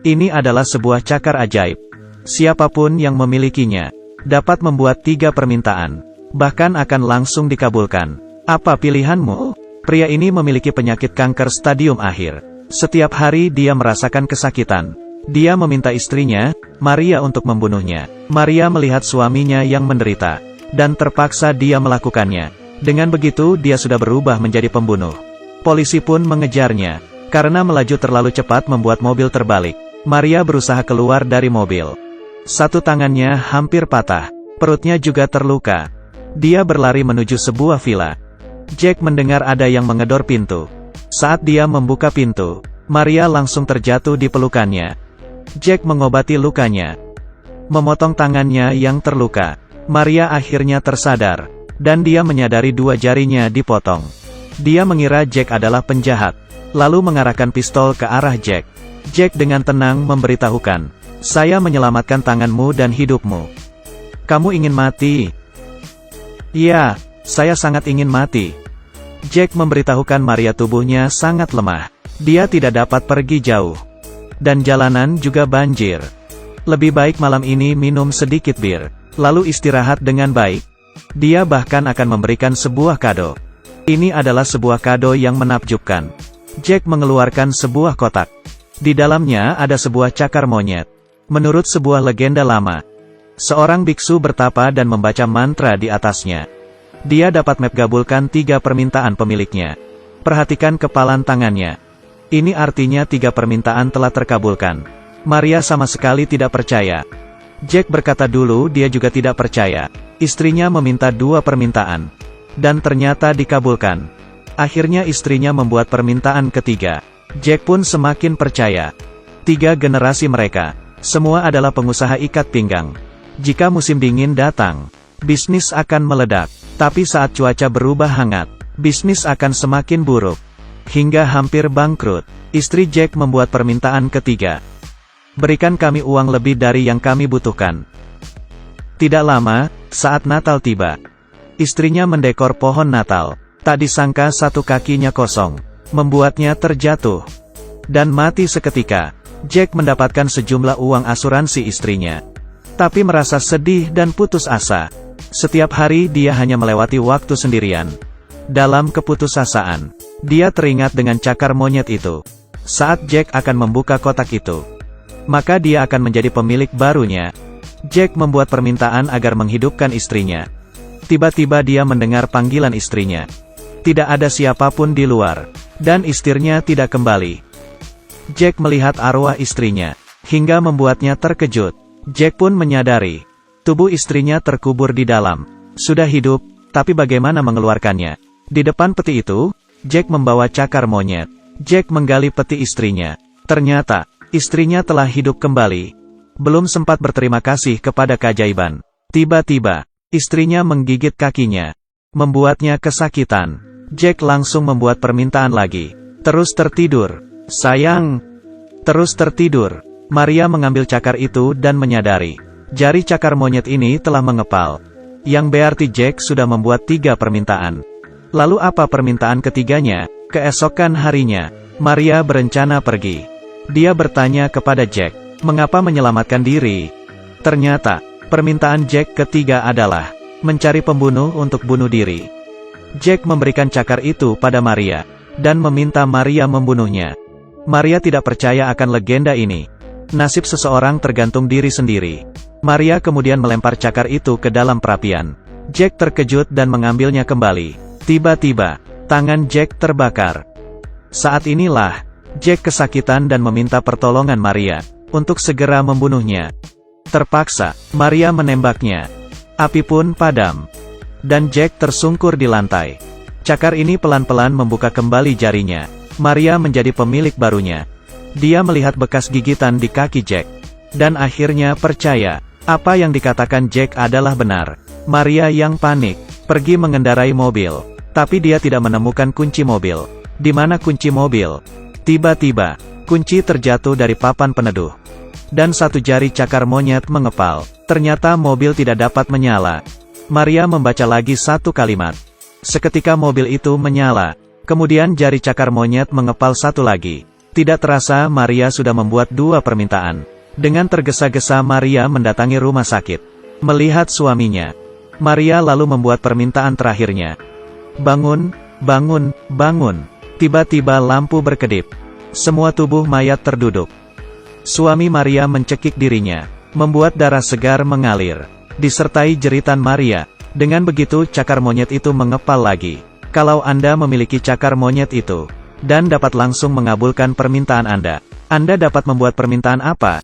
Ini adalah sebuah cakar ajaib. Siapapun yang memilikinya dapat membuat 3 permintaan, bahkan akan langsung dikabulkan. Apa pilihanmu? Pria ini memiliki penyakit kanker stadium akhir. Setiap hari dia merasakan kesakitan. Dia meminta istrinya, Maria, untuk membunuhnya. Maria melihat suaminya yang menderita, dan terpaksa dia melakukannya. Dengan begitu dia sudah berubah menjadi pembunuh. Polisi pun mengejarnya. Karena melaju terlalu cepat membuat mobil terbalik. Maria berusaha keluar dari mobil. Satu tangannya hampir patah. Perutnya juga terluka. Dia berlari menuju sebuah villa. Jack mendengar ada yang menggedor pintu. Saat dia membuka pintu, Maria langsung terjatuh di pelukannya. Jack mengobati lukanya, memotong tangannya yang terluka. Maria akhirnya tersadar, dan dia menyadari 2 jarinya dipotong. Dia mengira Jack adalah penjahat, lalu mengarahkan pistol ke arah Jack. Jack dengan tenang memberitahukan, "Saya menyelamatkan tanganmu dan hidupmu. Kamu ingin mati?" "Ya, saya sangat ingin mati." Jack memberitahukan Maria tubuhnya sangat lemah. Dia tidak dapat pergi jauh. Dan jalanan juga banjir. Lebih baik malam ini minum sedikit bir, lalu istirahat dengan baik. Dia bahkan akan memberikan sebuah kado. Ini adalah sebuah kado yang menakjubkan. Jack mengeluarkan sebuah kotak. Di dalamnya ada sebuah cakar monyet. Menurut sebuah legenda lama, seorang biksu bertapa dan membaca mantra di atasnya. Dia dapat mengabulkan 3 permintaan pemiliknya. Perhatikan kepalan tangannya. Ini artinya 3 permintaan telah terkabulkan. Maria sama sekali tidak percaya. Jack berkata dulu dia juga tidak percaya. Istrinya meminta 2 permintaan. Dan ternyata dikabulkan. Akhirnya istrinya membuat permintaan ketiga. Jack pun semakin percaya. 3 generasi mereka, semua adalah pengusaha ikat pinggang. Jika musim dingin datang, bisnis akan meledak. Tapi saat cuaca berubah hangat, bisnis akan semakin buruk. Hingga hampir bangkrut. Istri Jack membuat permintaan ketiga. "Berikan kami uang lebih dari yang kami butuhkan." Tidak lama, saat Natal tiba, istrinya mendekor pohon Natal. Tak disangka satu kakinya kosong, membuatnya terjatuh dan mati seketika. Jack mendapatkan sejumlah uang asuransi istrinya, tapi merasa sedih dan putus asa. Setiap hari dia hanya melewati waktu sendirian. Dalam keputusasaan, dia teringat dengan cakar monyet itu. Saat Jack akan membuka kotak itu, maka dia akan menjadi pemilik barunya. Jack membuat permintaan agar menghidupkan istrinya. Tiba-tiba dia mendengar panggilan istrinya. Tidak ada siapapun di luar, dan istrinya tidak kembali. Jack melihat arwah istrinya, hingga membuatnya terkejut. Jack pun menyadari, tubuh istrinya terkubur di dalam. Sudah hidup, tapi bagaimana mengeluarkannya? Di depan peti itu, Jack membawa cakar monyet. Jack menggali peti istrinya. Ternyata, istrinya telah hidup kembali. Belum sempat berterima kasih kepada keajaiban. Tiba-tiba, istrinya menggigit kakinya, membuatnya kesakitan. Jack langsung membuat permintaan lagi. "Terus tertidur, sayang. Terus tertidur." Maria mengambil cakar itu dan menyadari, jari cakar monyet ini telah mengepal. Yang berarti Jack sudah membuat 3 permintaan. Lalu apa permintaan ketiganya? Keesokan harinya, Maria berencana pergi. Dia bertanya kepada Jack, mengapa menyelamatkan diri? Ternyata, permintaan Jack ketiga adalah mencari pembunuh untuk bunuh diri. Jack memberikan cakar itu pada Maria, dan meminta Maria membunuhnya. Maria tidak percaya akan legenda ini. Nasib seseorang tergantung diri sendiri. Maria kemudian melempar cakar itu ke dalam perapian. Jack terkejut dan mengambilnya kembali. Tiba-tiba, tangan Jack terbakar. Saat inilah, Jack kesakitan dan meminta pertolongan Maria untuk segera membunuhnya. Terpaksa, Maria menembaknya. Api pun padam, dan Jack tersungkur di lantai. Cakar ini pelan-pelan membuka kembali jarinya. Maria menjadi pemilik barunya. Dia melihat bekas gigitan di kaki Jack, dan akhirnya percaya, apa yang dikatakan Jack adalah benar. Maria yang panik, pergi mengendarai mobil, tapi dia tidak menemukan kunci mobil. Di mana kunci mobil? Tiba-tiba, kunci terjatuh dari papan peneduh, dan satu jari cakar monyet mengepal. Ternyata mobil tidak dapat menyala. Maria membaca lagi satu kalimat. Seketika mobil itu menyala. Kemudian jari cakar monyet mengepal satu lagi. Tidak terasa Maria sudah membuat 2 permintaan. Dengan tergesa-gesa Maria mendatangi rumah sakit. Melihat suaminya, Maria lalu membuat permintaan terakhirnya. Bangun, bangun, bangun. Tiba-tiba lampu berkedip. Semua tubuh mayat terduduk. Suami Maria mencekik dirinya, membuat darah segar mengalir. Disertai jeritan Maria. Dengan begitu cakar monyet itu mengepal lagi. Kalau Anda memiliki cakar monyet itu, dan dapat langsung mengabulkan permintaan Anda dapat membuat permintaan apa?